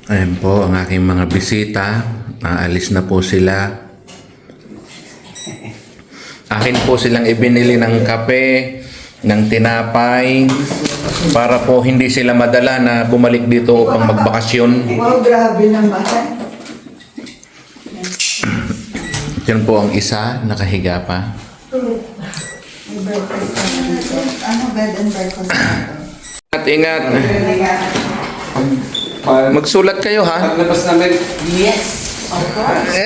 Ayan po ang aking mga bisita. Aalis na po sila. Akin po silang ibinili ng kape, ng tinapay, para po hindi sila madala na bumalik dito upang magbakasyon. Wow, grabe naman. Yan po ang isa, nakahiga pa. May breakfast pa dito. Ano, bed and breakfast natin? Ingat. Magsulat kayo ha. Paglabas namin, Yes, of course.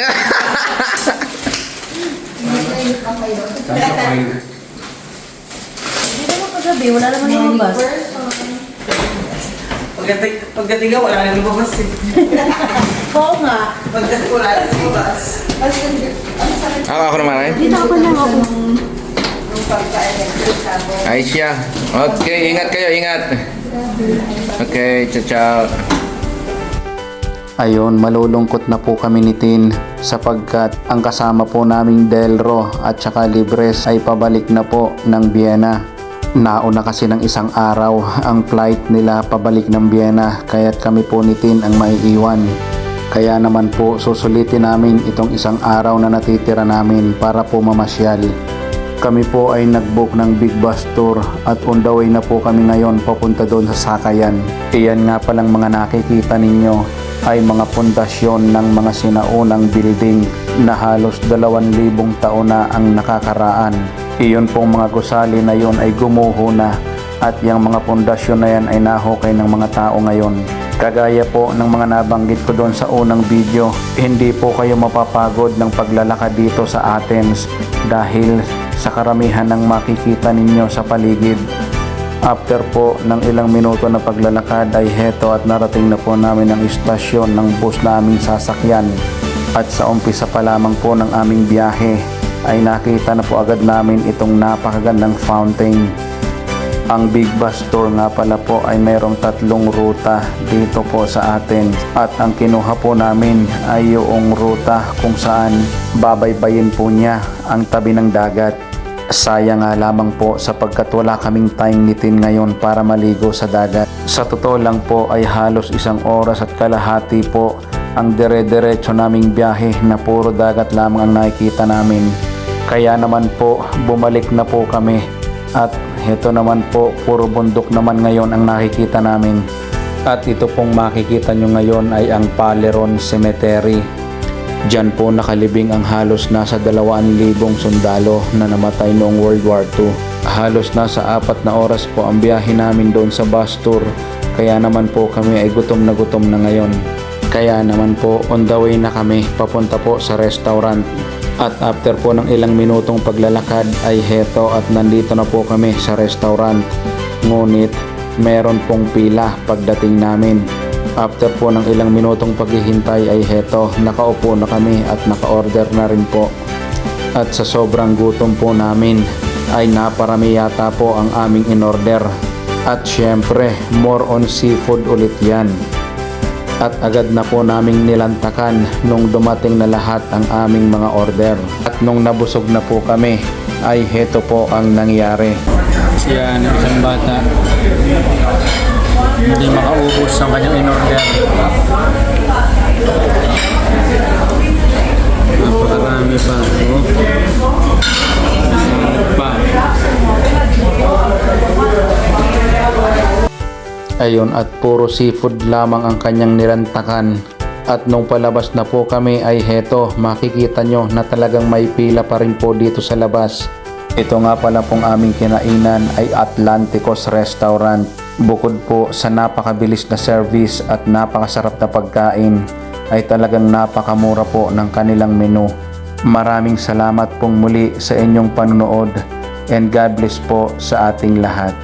Hindi naman kagabi, wala naman lumabas. Pagdating ka, wala nang lumabas eh. Oo nga. Pagdating wala nang lumabas. Ako naman ay. Dito ako lang ako. Nung pagka-electric ako. Ay siya. Okay, ingat kayo, ingat. Okay, ciao. Ayun, malulungkot na po kami ni Tin sapagkat ang kasama po naming Delro at saka Libres ay pabalik na po ng Vienna. Nauna kasi ng isang araw ang flight nila pabalik ng Vienna, kaya't kami po ni Tin ang maiiwan. Kaya naman po susulitin namin itong isang araw na natitira namin para po mamasyal. Kami po ay nagbook ng Big Bus Tour at on the way na po kami ngayon papunta doon sa sakayan. Iyan nga palang mga nakikita ninyo ay mga pundasyon ng mga sinaunang building na halos 2,000 taon na ang nakakaraan. Iyon pong mga gusali na yon ay gumuho na at yung mga pundasyon na yan ay nahukay ng mga tao ngayon. Kagaya po ng mga nabanggit ko doon sa unang video, hindi po kayo mapapagod ng paglalakad dito sa Athens dahil sa karamihan ng makikita ninyo sa paligid. After po ng ilang minuto na paglalakad ay heto at narating na po namin ang istasyon ng bus naming sasakyan. At sa umpisa pa lamang po ng aming biyahe ay nakita na po agad namin itong napakagandang fountain. Ang Big Bus Tour nga pala po ay mayroong 3 ruta dito po sa Athens. At ang kinuha po namin ay yung ruta kung saan babaybayin po niya ang tabi ng dagat. Sayang nga lamang po sapagkat wala kaming time ni Tin ngayon para maligo sa dagat. Sa totoo lang po ay halos 1 oras at kalahati po ang dire-diretso naming biyahe na puro dagat lamang ang nakikita namin. Kaya naman po bumalik na po kami at heto naman po puro bundok naman ngayon ang nakikita namin. At ito pong makikita nyo ngayon ay ang Paleron Cemetery. Diyan po nakalibing ang halos nasa 2,000 sundalo na namatay noong World War II. Halos nasa 4 na oras po ang biyahe namin doon sa bus tour, kaya naman po kami ay gutom na ngayon. Kaya naman po on the way na kami papunta po sa restaurant. At after po ng ilang minutong paglalakad ay heto at nandito na po kami sa restaurant. Ngunit meron pong pila pagdating namin. After po ng ilang minutong paghihintay ay heto, nakaupo na kami at naka-order na rin po. At sa sobrang gutom po namin ay naparami yata po ang aming in-order. At syempre, more on seafood ulit yan. At agad na po naming nilantakan nung dumating na lahat ang aming mga order. At nung nabusog na po kami ay heto po ang nangyari. yan, isang bata. Hindi makaubos ang kanyang in-order. Napakarami pa. Ayun, at puro seafood lamang ang kanyang nilantakan. At nung palabas na po kami ay heto, makikita nyo na talagang may pila pa rin po dito sa labas. Ito nga pala pong aming kinainan ay Atlanticos Restaurant. Bukod po sa napakabilis na service at napakasarap na pagkain, ay talagang napakamura po ng kanilang menu. Maraming salamat pong muli sa inyong panunood and God bless po sa ating lahat.